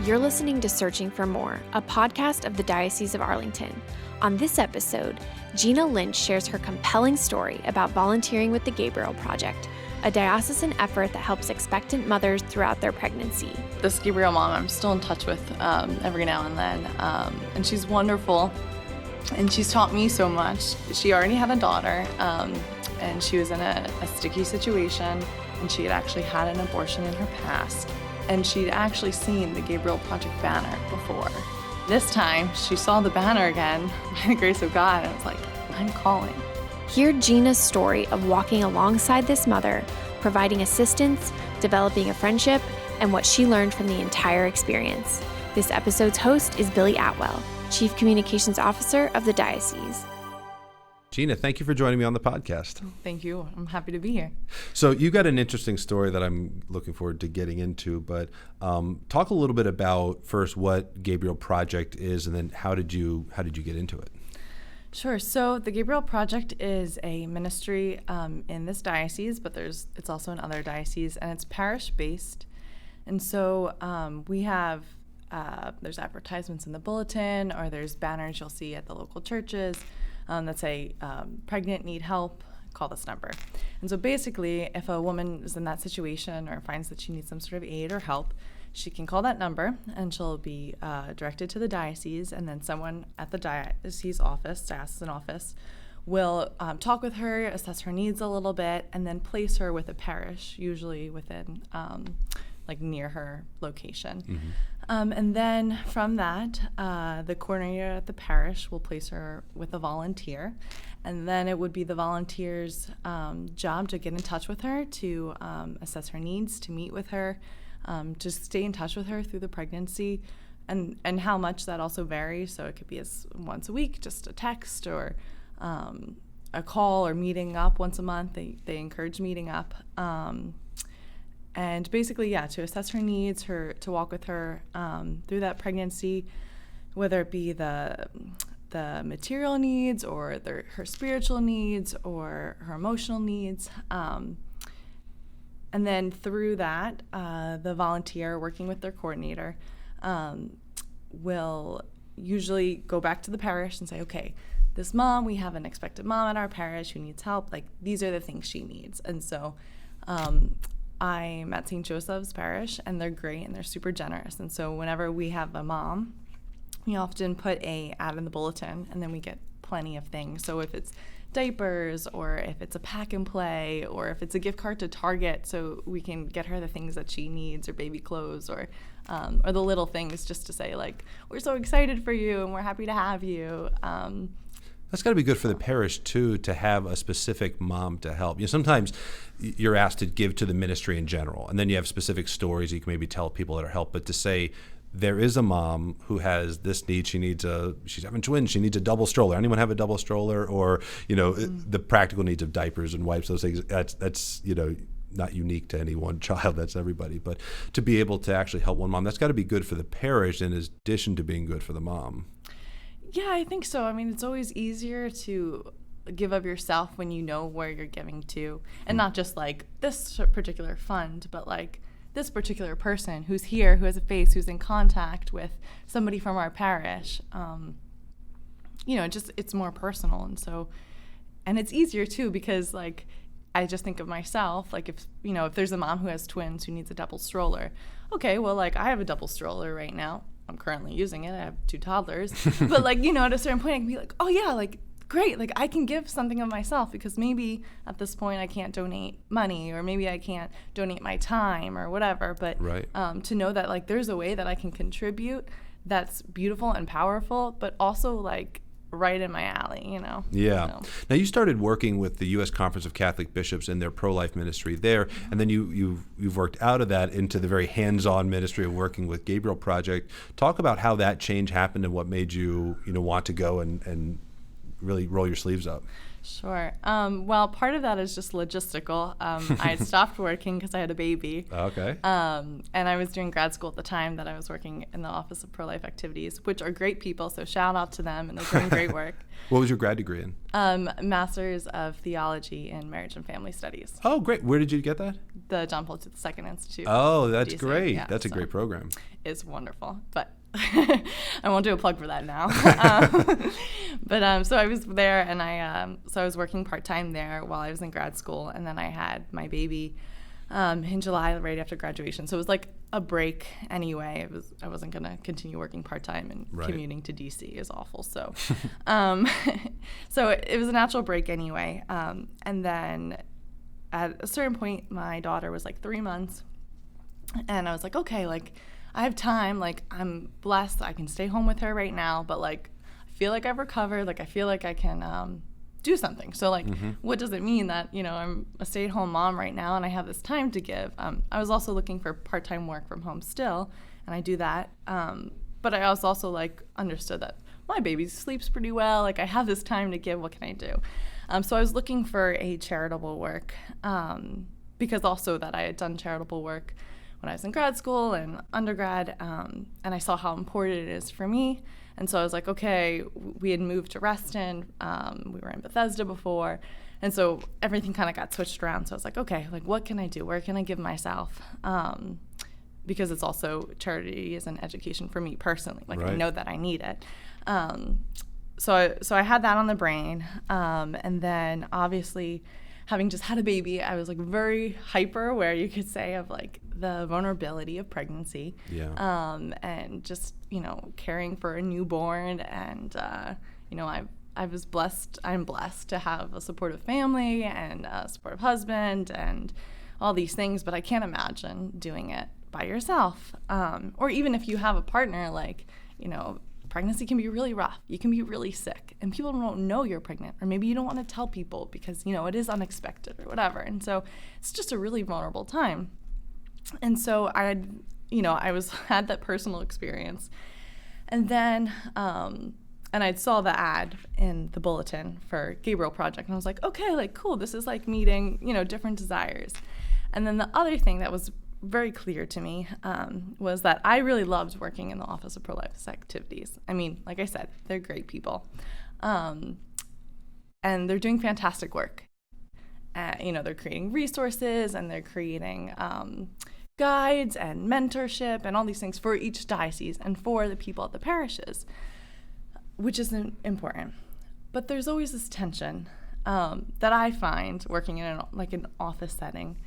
You're listening to Searching for More, a podcast of the Diocese of Arlington. On this episode, Gina Lynch shares her compelling story about volunteering with the Gabriel Project, a diocesan effort that helps expectant mothers throughout their pregnancy. This Gabriel mom I'm still in touch with every now and then, and she's wonderful, and she's taught me so much. She already had a daughter, and she was in a sticky situation, and she had actually had an abortion in her past. And she'd actually seen the Gabriel Project banner before. This time, she saw the banner again, by the grace of God, and was like, I'm calling. Hear Gina's story of walking alongside this mother, providing assistance, developing a friendship, and what she learned from the entire experience. This episode's host is Billy Atwell, Chief Communications Officer of the Diocese. Gina, thank you for joining me on the podcast. Thank you. I'm happy to be here. So you got an interesting story that I'm looking forward to getting into, but talk a little bit about first what Gabriel Project is, and then how did you get into it? Sure. So the Gabriel Project is a ministry in this diocese, but it's also in other dioceses, and it's parish-based. And so we have there's advertisements in the bulletin, or there's banners you'll see at the local churches that say, pregnant, need help, call this number. And so basically, if a woman is in that situation or finds that she needs some sort of aid or help, she can call that number, and she'll be directed to the diocese, and then someone at the diocesan office, will talk with her, assess her needs a little bit, and then place her with a parish, usually within, near her location. Mm-hmm. And then from that, the coordinator at the parish will place her with a volunteer. And then it would be the volunteer's job to get in touch with her, to assess her needs, to meet with her, to stay in touch with her through the pregnancy. And how much that also varies. So it could be as once a week, just a text, or a call, or meeting up once a month. They encourage meeting up. And basically, to assess her needs, to walk with her through that pregnancy, whether it be the material needs, or her spiritual needs, or her emotional needs. And then through that, the volunteer working with their coordinator will usually go back to the parish and say, okay, this mom, we have an expectant mom at our parish who needs help. Like, these are the things she needs. And so I'm at St. Joseph's Parish, and they're great, and they're super generous. And so whenever we have a mom, we often put a ad in the bulletin, and then we get plenty of things. So if it's diapers, or if it's a pack and play, or if it's a gift card to Target, so we can get her the things that she needs, or baby clothes, or the little things, just to say, like, we're so excited for you, and we're happy to have you. That's got to be good for the parish, too, to have a specific mom to help. Sometimes you're asked to give to the ministry in general, and then you have specific stories you can maybe tell people that are helped. But to say, there is a mom who has this need, she's having twins, she needs a double stroller. Anyone have a double stroller? Or, the practical needs of diapers and wipes, those things, that's not unique to any one child, that's everybody. But to be able to actually help one mom, that's got to be good for the parish in addition to being good for the mom. Yeah, I think so. I mean, it's always easier to give of yourself when you know where you're giving to, and not just like this particular fund, but like this particular person who's here, who has a face, who's in contact with somebody from our parish. It's more personal. And it's easier too, because like, I just think of myself, like if there's a mom who has twins who needs a double stroller. Okay, well, like, I have a double stroller right now. I'm currently using it. I have 2 toddlers. But like, at a certain point I can be like, oh yeah, like, great. Like, I can give something of myself, because maybe at this point I can't donate money, or maybe I can't donate my time, or whatever. But right. To know that like there's a way that I can contribute that's beautiful and powerful, but also like right in my alley, Yeah. So. Now, you started working with the U.S. Conference of Catholic Bishops in their pro-life ministry there, and then you've worked out of that into the very hands-on ministry of working with Gabriel Project. Talk about how that change happened and what made you want to go and really roll your sleeves up? Sure. Well, part of that is just logistical. I had stopped working because I had a baby. Okay. And I was doing grad school at the time that I was working in the Office of Pro-Life Activities, which are great people, so shout out to them, and they're doing great work. What was your grad degree in? Master's of Theology in Marriage and Family Studies. Oh, great. Where did you get that? The John Paul II Institute. Oh, that's DC. great. Yeah, That's a great program. It's wonderful, but I won't do a plug for that now. But so I was there, and I was working part-time there while I was in grad school, and then I had my baby in July right after graduation. So it was like a break anyway. I wasn't going to continue working part-time, and commuting to DC is awful. So so it was a natural break anyway. And then at a certain point, my daughter was like 3 months, and I was like, okay, like, I have time, like, I'm blessed, I can stay home with her right now, but, like, I feel like I've recovered, like, I feel like I can do something. So, like, what does it mean that, I'm a stay-at-home mom right now and I have this time to give? I was also looking for part-time work from home still, and I do that, but I was also, like, understood that my baby sleeps pretty well, like, I have this time to give, what can I do? So I was looking for a charitable work, because also that I had done charitable work when I was in grad school and undergrad, and I saw how important it is for me. And so I was like, okay, we had moved to Reston. We were in Bethesda before. And so everything kind of got switched around. So I was like, okay, like, what can I do? Where can I give myself? Because it's also charity is an education for me personally. Like, I know that I need it. So I had that on the brain. And then obviously, having just had a baby, I was like very hyper aware, you could say, of like the vulnerability of pregnancy. Yeah. And just, caring for a newborn, and I'm blessed to have a supportive family and a supportive husband and all these things, but I can't imagine doing it by yourself. Or even if you have a partner, like, pregnancy can be really rough. You can be really sick, and people don't know you're pregnant, or maybe you don't want to tell people because, it is unexpected or whatever. And so it's just a really vulnerable time. And so I had that personal experience. And then, and I saw the ad in the bulletin for Gabriel Project, and I was like, okay, like, cool, this is like meeting, different desires. And then the other thing that was very clear to me was that I really loved working in the Office of Pro-Life Activities. I mean, like I said, they're great people. And they're doing fantastic work. They're creating resources, and they're creating guides and mentorship and all these things for each diocese and for the people at the parishes, which is important. But there's always this tension that I find working in an office setting.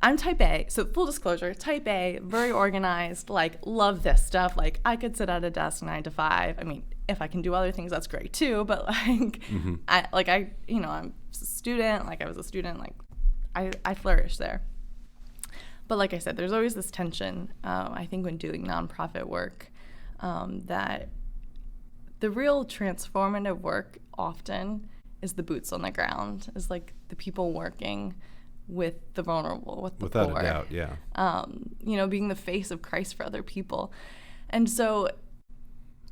I'm type A, so full disclosure, type A, very organized, like, love this stuff. Like, I could sit at a desk 9 to 5. I mean, if I can do other things, that's great too. But like, I'm a student. Like, I was a student. Like, I flourish there. But like I said, there's always this tension. I think when doing nonprofit work, that the real transformative work often is the boots on the ground. Is like the people working with the vulnerable, with the poor. Without a doubt, yeah. Being the face of Christ for other people. And so,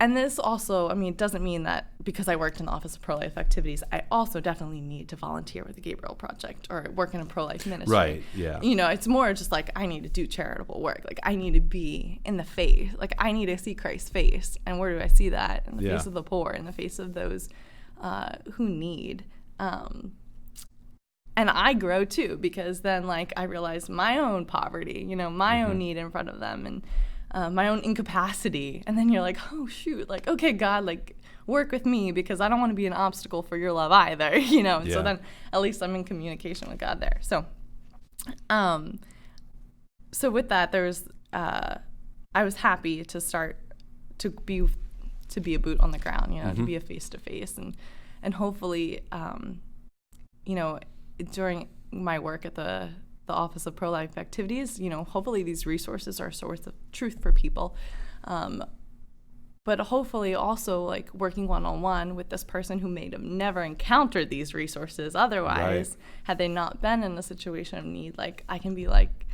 and this also, it doesn't mean that because I worked in the Office of Pro-Life Activities, I also definitely need to volunteer with the Gabriel Project or work in a pro-life ministry. Right, yeah. It's more just like I need to do charitable work. Like, I need to be in the face. Like, I need to see Christ's face. And where do I see that? In the face of the poor, in the face of those who need. And I grow too, because then, like, I realize my own poverty, my own need in front of them, and my own incapacity. And then you're like, oh shoot, like, okay, God, like, work with me, because I don't want to be an obstacle for your love either, And so then at least I'm in communication with God there. So, so with that, there was, I was happy to start to be a boot on the ground, to be a face to face, and hopefully, during my work at the Office of Pro-Life Activities, hopefully these resources are a source of truth for people. But hopefully also, like, working one-on-one with this person who may have never encountered these resources otherwise, had they not been in a situation of need, like, I can be, like,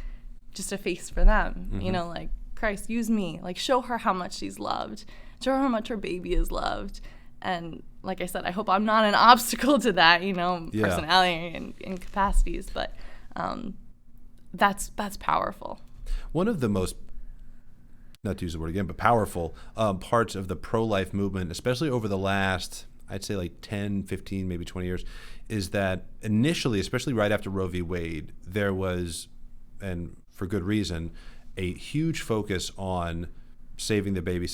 just a face for them, like, Christ, use me. Like, show her how much she's loved. Show her how much her baby is loved. And like I said, I hope I'm not an obstacle to that, personality and capacities. But that's powerful. One of the most, not to use the word again, but powerful parts of the pro-life movement, especially over the last, I'd say like 10, 15, maybe 20 years, is that initially, especially right after Roe v. Wade, there was, and for good reason, a huge focus on saving the baby.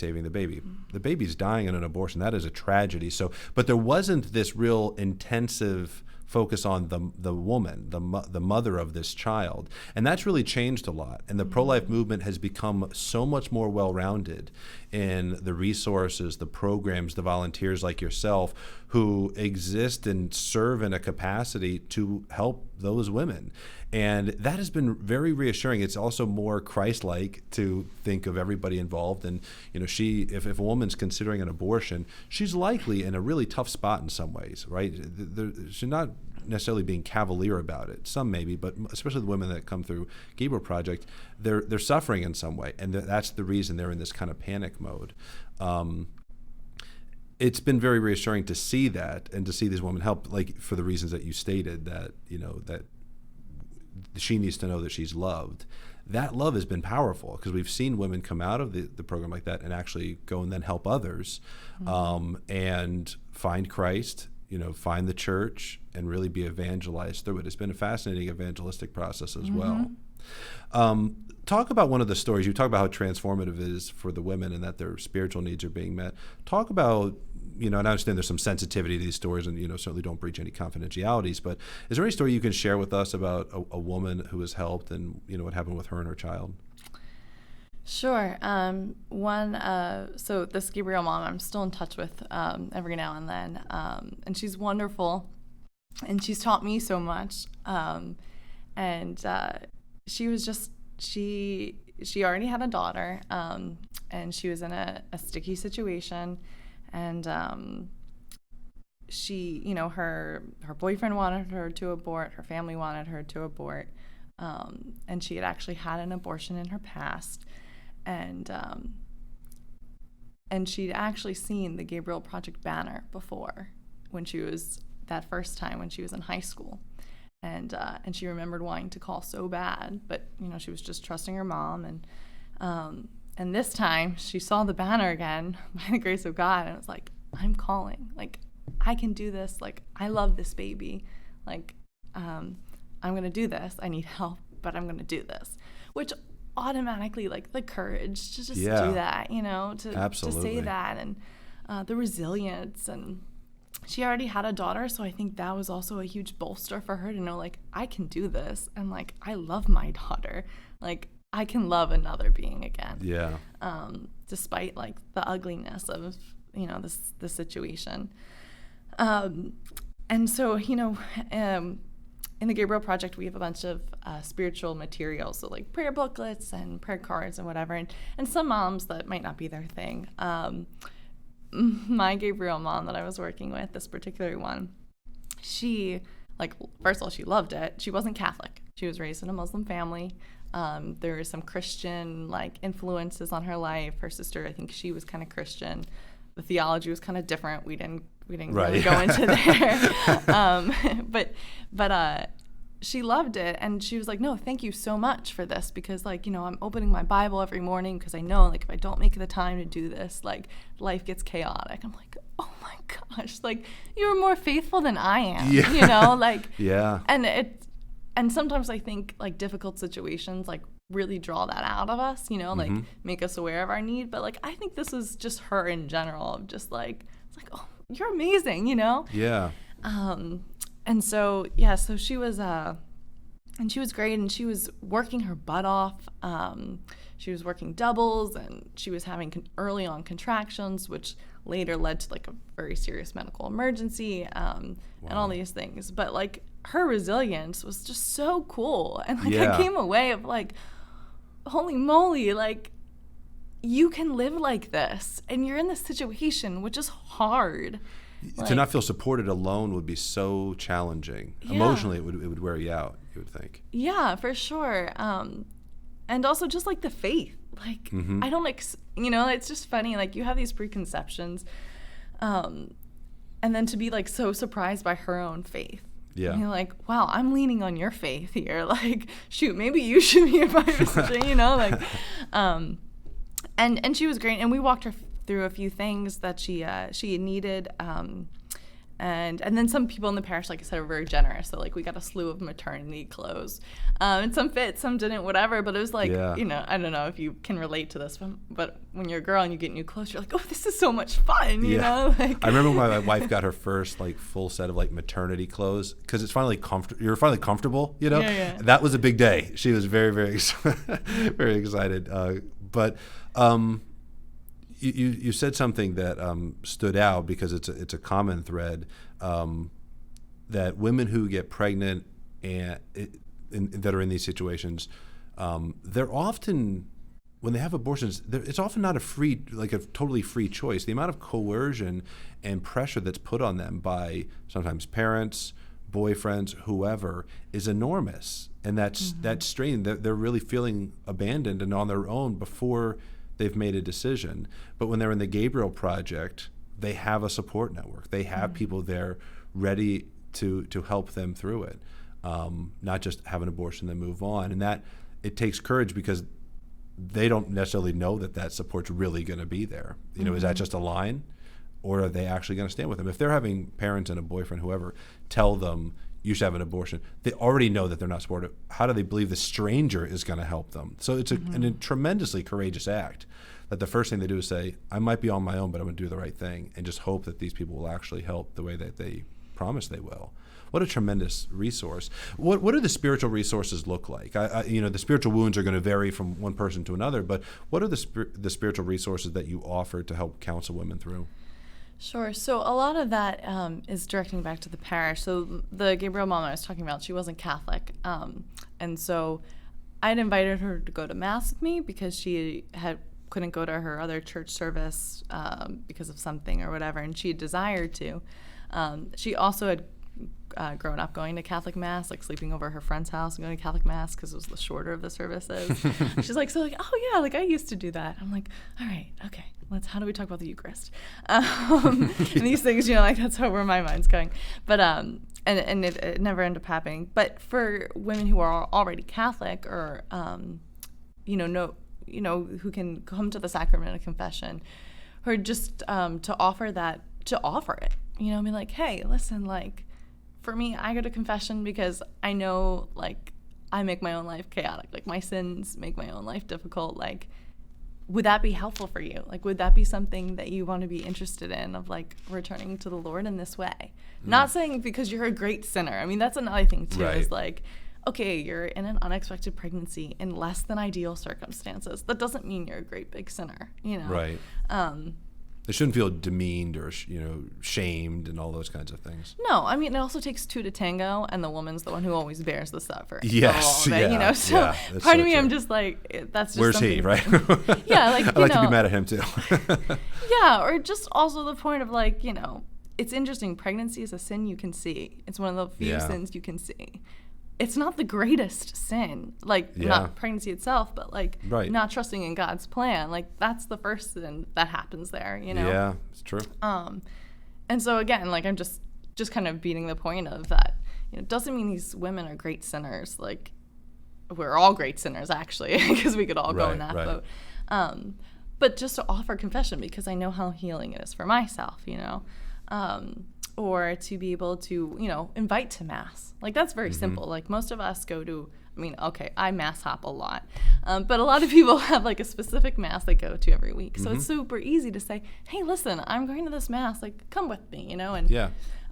The baby's dying in an abortion. That is a tragedy. So, but there wasn't this real intensive focus on the woman, the mother of this child. And that's really changed a lot. And the pro-life movement has become so much more well-rounded in the resources, the programs, the volunteers like yourself who exist and serve in a capacity to help those women. And that has been very reassuring. It's also more Christ-like to think of everybody involved. And if a woman's considering an abortion, she's likely in a really tough spot in some ways, right? She's not necessarily being cavalier about it. Some maybe, but especially the women that come through Gabriel Project, they're suffering in some way, and that's the reason they're in this kind of panic mode. It's been very reassuring to see that and to see these women help, like for the reasons that you stated, that that she needs to know that she's loved. That love has been powerful because we've seen women come out of the program like that and actually go and then help others and find Christ, find the church and really be evangelized through it. It's been a fascinating evangelistic process as well. Talk about one of the stories. You talk about how transformative it is for the women and that their spiritual needs are being met. Talk about, and I understand there's some sensitivity to these stories and, certainly don't breach any confidentialities, but is there any story you can share with us about a woman who was helped and, what happened with her and her child? Sure. So this Gabriel mom, I'm still in touch with every now and then, and she's wonderful, and she's taught me so much. And she was just she already had a daughter, and she was in a sticky situation, and she, her boyfriend wanted her to abort, her family wanted her to abort, and she had actually had an abortion in her past. And she'd actually seen the Gabriel Project banner before when she was that first time when she was in high school, and she remembered wanting to call so bad, but she was just trusting her mom, and this time she saw the banner again by the grace of God, and it was like, I'm calling, like I can do this, like I love this baby, like I'm gonna do this. I need help, but I'm gonna do this, which automatically, like the courage to just do that, to say that, and the resilience. And she already had a daughter, so I think that was also a huge bolster for her to know, like, I can do this, and like I love my daughter, like I can love another being again. Despite like the ugliness of the situation. And so in the Gabriel Project, we have a bunch of spiritual materials, so like prayer booklets and prayer cards and whatever. And some moms, that might not be their thing. My Gabriel mom that I was working with, this particular one, she, like, first of all, she loved it. She wasn't Catholic. She was raised in a Muslim family. There were some Christian, like, influences on her life. Her sister, I think she was kind of Christian. The theology was kind of different. We didn't really go into there. But she loved it, and she was like, no, thank you so much for this, because like, I'm opening my Bible every morning because I know, like, if I don't make the time to do this, like, life gets chaotic. I'm like, oh my gosh, like, you were more faithful than I am, like, and sometimes I think like difficult situations like really draw that out of us, like make us aware of our need. But like, I think this was just her in general, of just like, it's like, oh, you're amazing, And so, so she was, and she was great, and she was working her butt off. She was working doubles, and she was having early on contractions, which later led to like a very serious medical emergency, and all these things. But like, her resilience was just so cool. And like, I came away of like, holy moly, like, you can live like this, and you're in this situation, which is hard. Like, to not feel supported alone would be so challenging. Emotionally, it would wear you out, you would think. Yeah, for sure. And also just like the faith. Like, I don't, it's just funny. Like, you have these preconceptions. and then to be like so surprised by her own faith. Yeah. And you're like, wow, I'm leaning on your faith here. Like, shoot, maybe you should be a Bible teacher, you know? Like, and she was great. And we walked her through a few things that she needed. And then some people in the parish, like I said, are very generous. So, like, we got a slew of maternity clothes. And some fit, some didn't, whatever. But it was like, you know, I don't know if you can relate to this, but when you're a girl and you get new clothes, you're like, oh, this is so much fun, you know? Like, I remember when my wife got her first, like, full set of, like, maternity clothes, because it's finally you're finally comfortable, you know? Yeah. That was a big day. She was very, very, very excited. But you said something that stood out, because it's a common thread, that women who get pregnant and that are in these situations, they're often, when they have abortions, it's often not a totally free choice. The amount of coercion and pressure that's put on them by sometimes parents, boyfriends, whoever, is enormous, and that's strain. They're really feeling abandoned and on their own before they've made a decision. But when they're in the Gabriel Project, they have a support network. They have people there ready to help them through it, not just have an abortion and move on. And that, it takes courage, because they don't necessarily know that support's really going to be there. You know, is that just a line, or are they actually going to stand with them? If they're having parents and a boyfriend, whoever, tell them you should have an abortion, they already know that they're not supportive. How do they believe the stranger is going to help them? So it's a tremendously courageous act, that the first thing they do is say, I might be on my own, but I'm going to do the right thing, and just hope that these people will actually help the way that they promise they will. What a tremendous resource. What do the spiritual resources look like? You know, the spiritual wounds are going to vary from one person to another, but what are the spiritual resources that you offer to help counsel women through? Sure. So a lot of that is directing back to the parish. So the Gabriel mom I was talking about, she wasn't Catholic. And so I'd invited her to go to Mass with me, because she couldn't go to her other church service because of something or whatever, and she desired to. She also had grown up going to Catholic Mass, like sleeping over at her friend's house and going to Catholic Mass, because it was the shorter of the services. She's like, oh yeah, like I used to do that. I'm like, all right, okay, how do we talk about the Eucharist? And these things, you know, like that's where my mind's going. But and it never ended up happening. But for women who are already Catholic, or who can come to the sacrament of confession, or just to offer it, you know, I mean, like, hey, listen, like, for me, I go to confession because I know, like, I make my own life chaotic. Like, my sins make my own life difficult. Like, would that be helpful for you? Like, would that be something that you want to be interested in, of, like, returning to the Lord in this way? Not saying because you're a great sinner. I mean, that's another thing, too, is, like, okay, you're in an unexpected pregnancy in less than ideal circumstances. That doesn't mean you're a great big sinner, you know? Right. They shouldn't feel demeaned or, shamed and all those kinds of things. No, I mean, it also takes two to tango, and the woman's the one who always bears the suffering. Yes, yeah, you know. So part of me, I'm just like, that's just where's he, right? Yeah, like, I'd like to be mad at him too. Yeah, or just also the point of, like, you know, it's interesting. Pregnancy is a sin you can see. It's one of the few sins you can see. It's not the greatest sin, like, not pregnancy itself, but, like, not trusting in God's plan. Like, that's the first sin that happens there, you know? Yeah, it's true. And so, again, like, I'm just kind of beating the point of that, you know, it doesn't mean these women are great sinners. Like, we're all great sinners, actually, because we could all go in that boat. But just to offer confession, because I know how healing it is for myself, you know? Or to be able to, you know, invite to Mass. Like, that's very simple. Like, most of us go to, I mean, okay, I Mass hop a lot. But a lot of people have, like, a specific Mass they go to every week. So it's super easy to say, hey, listen, I'm going to this Mass. Like, come with me, you know? And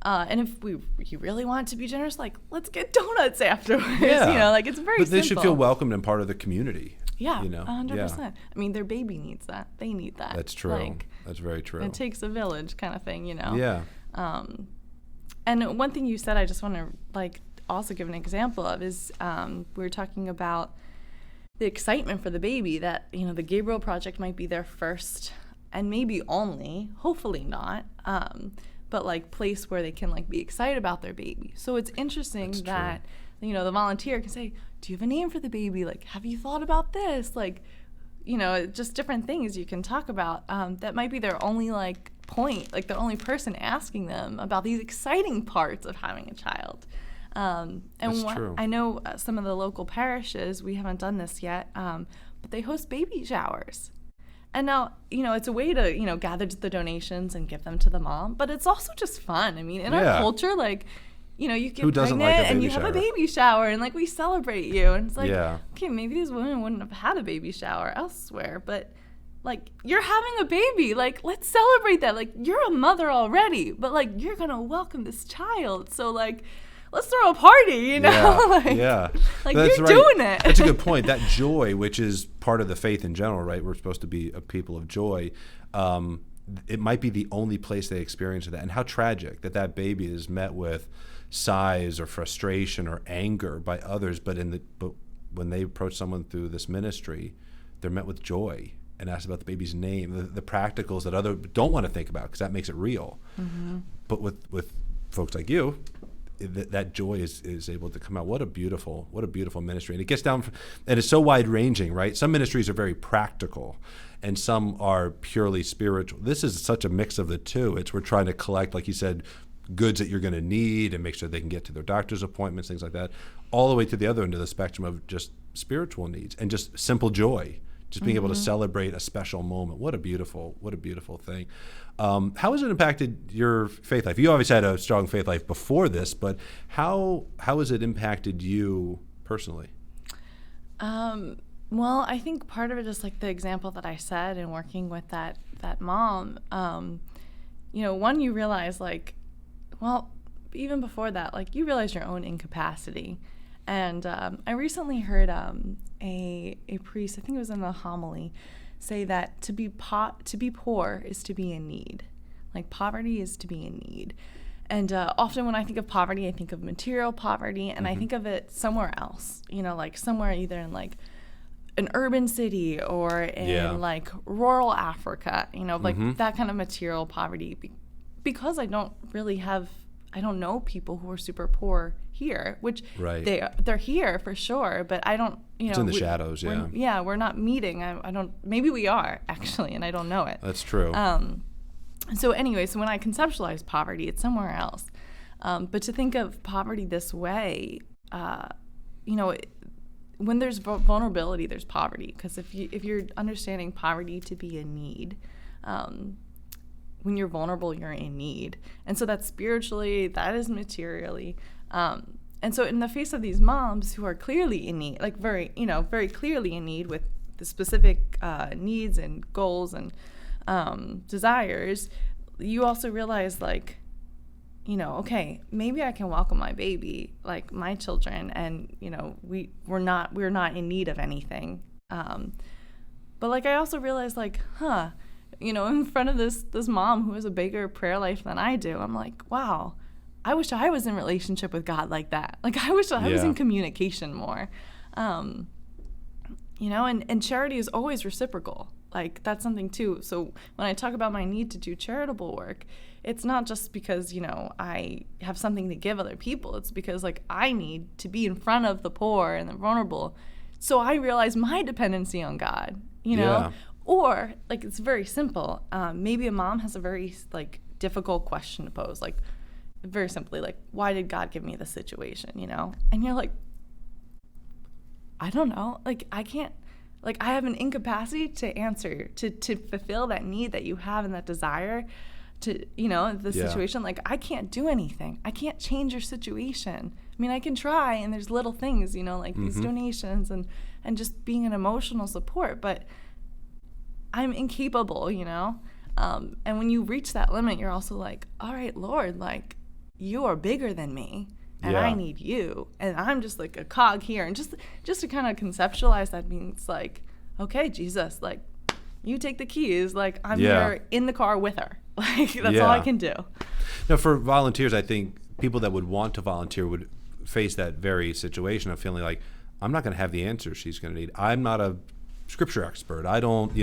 and if you really want to be generous, like, let's get donuts afterwards. You know, like, it's very simple. But they should feel welcomed and part of the community. Yeah, you know? 100%. I mean, their baby needs that. They need that. That's true. Like, that's very true. It takes a village kind of thing, you know? Yeah. And one thing you said I just want to, like, also give an example of is we were talking about the excitement for the baby, that, you know, the Gabriel Project might be their first and maybe only, hopefully not, but, like, place where they can, like, be excited about their baby. So it's interesting that, you know, the volunteer can say, do you have a name for the baby? Like, have you thought about this? Like, you know, just different things you can talk about that might be their only, like, point, like the only person asking them about these exciting parts of having a child. And That's true. I know some of the local parishes, we haven't done this yet, but they host baby showers. And now, it's a way to, gather the donations and give them to the mom, but it's also just fun. I mean, in our culture, like, you get Who doesn't pregnant like a and baby you have a shower? baby shower and like we celebrate you. And it's like, Yeah. okay, maybe these women wouldn't have had a baby shower elsewhere, but like you're having a baby, like let's celebrate that. Like you're a mother already, but like you're going to welcome this child. So like, let's throw a party, Yeah, like, yeah. like That's you're right. doing it. That's a good point. That joy, which is part of the faith in general, right? We're supposed to be a people of joy. It might be the only place they experience that. And how tragic that baby is met with sighs or frustration or anger by others. But when they approach someone through this ministry, they're met with joy and asked about the baby's name, the practicals that others don't want to think about because that makes it real. Mm-hmm. But with folks like you, that joy is able to come out. What a beautiful ministry. And it gets down, and it's so wide ranging, right? Some ministries are very practical and some are purely spiritual. This is such a mix of the two. We're trying to collect, like you said, goods that you're going to need and make sure they can get to their doctor's appointments, things like that, all the way to the other end of the spectrum of just spiritual needs and just simple joy, just being able to celebrate a special moment. What a beautiful thing. How has it impacted your faith life? You obviously had a strong faith life before this, but how has it impacted you personally? Well, I think part of it is like the example that I said in working with that mom. One, you realize like, well, even before that, like you realize your own incapacity. And I recently heard a priest, I think it was in the homily, say that to be poor is to be in need. Like poverty is to be in need. And often when I think of poverty, I think of material poverty, and I think of it somewhere else, like somewhere either in like an urban city or in like rural Africa, like that kind of material poverty. Because I don't know people who are super poor here, which they're here for sure, but I don't, it's in the shadows, we're not meeting. I don't, maybe we are actually, and I don't know it. That's true. So anyway, so when I conceptualize poverty, it's somewhere else. But to think of poverty this way, when there's vulnerability, there's poverty. Because if you're understanding poverty to be a need, when you're vulnerable, you're in need. And so that's spiritually, that is materially. And so in the face of these moms who are clearly in need, like very clearly in need with the specific needs and goals and desires, you also realize like, okay, maybe I can welcome my baby, like my children, and we're not in need of anything. But like I also realized like, in front of this mom who has a bigger prayer life than I do, I'm like, wow, I wish I was in relationship with God like that. Like I wish I was in communication more. And charity is always reciprocal. Like that's something too. So when I talk about my need to do charitable work, it's not just because, I have something to give other people. It's because like I need to be in front of the poor and the vulnerable. So I realize my dependency on God, Or like it's very simple. Maybe a mom has a very like difficult question to pose, like very simply, like, why did God give me this situation, And you're like, I don't know. Like I can't. Like I have an incapacity to answer, to fulfill that need that you have and that desire to, the situation. Like I can't do anything. I can't change your situation. I mean, I can try, and there's little things, like these donations and just being an emotional support, but I'm incapable, And when you reach that limit, you're also like, all right, Lord, like you are bigger than me. And I need you, and I'm just like a cog here. And just to kind of conceptualize that means like, okay, Jesus, like you take the keys. Like I'm here in the car with her. Like that's all I can do. Now, for volunteers, I think people that would want to volunteer would face that very situation of feeling like, I'm not going to have the answers she's going to need. I'm not a scripture expert. I don't,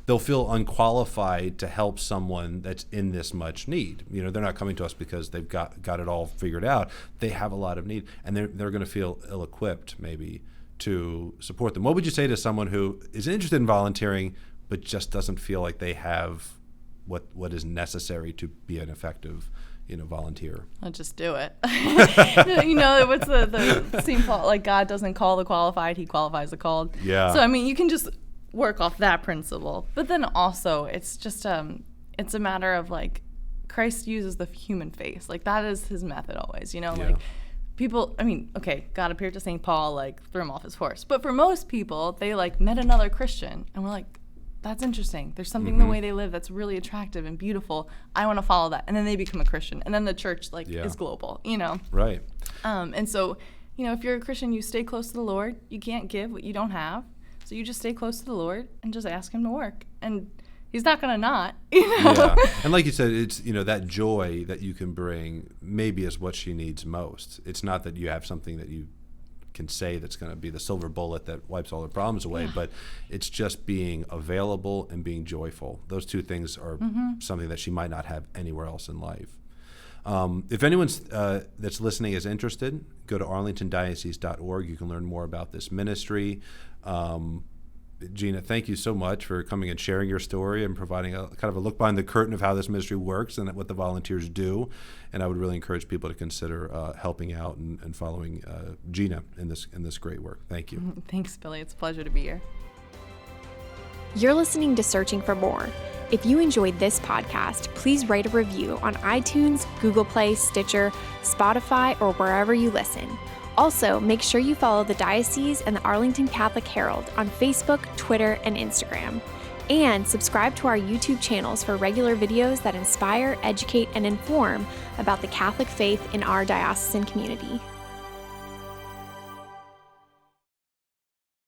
they'll feel unqualified to help someone that's in this much need. They're not coming to us because they've got it all figured out. They have a lot of need, and they're going to feel ill-equipped maybe to support them. What would you say to someone who is interested in volunteering but just doesn't feel like they have what is necessary to be an effective volunteer. I'll just do it. What's the St. Paul, like, God doesn't call the qualified, he qualifies the called. Yeah. So, I mean, you can just work off that principle. But then also, it's just, it's a matter of, like, Christ uses the human face. Like, that is his method always, like, people, I mean, okay, God appeared to St. Paul, like, threw him off his horse. But for most people, they, like, met another Christian, and we're like, that's interesting. There's something the way they live that's really attractive and beautiful. I want to follow that. And then they become a Christian. And then the church, like, is global, Right. And so, if you're a Christian, you stay close to the Lord. You can't give what you don't have. So you just stay close to the Lord and just ask him to work. And he's not going to not, Yeah. And like you said, it's, that joy that you can bring maybe is what she needs most. It's not that you have something that you can say that's going to be the silver bullet that wipes all the problems away, but it's just being available and being joyful. Those two things are something that she might not have anywhere else in life. If anyone that's listening is interested, go to arlingtondiocese.org. You can learn more about this ministry. Gina, thank you so much for coming and sharing your story and providing a kind of a look behind the curtain of how this ministry works and what the volunteers do. And I would really encourage people to consider helping out and following Gina in this great work. Thank you. Thanks, Billy. It's a pleasure to be here. You're listening to Searching for More. If you enjoyed this podcast, please write a review on iTunes, Google Play, Stitcher, Spotify, or wherever you listen. Also, make sure you follow the Diocese and the Arlington Catholic Herald on Facebook, Twitter, and Instagram. And subscribe to our YouTube channels for regular videos that inspire, educate, and inform about the Catholic faith in our diocesan community.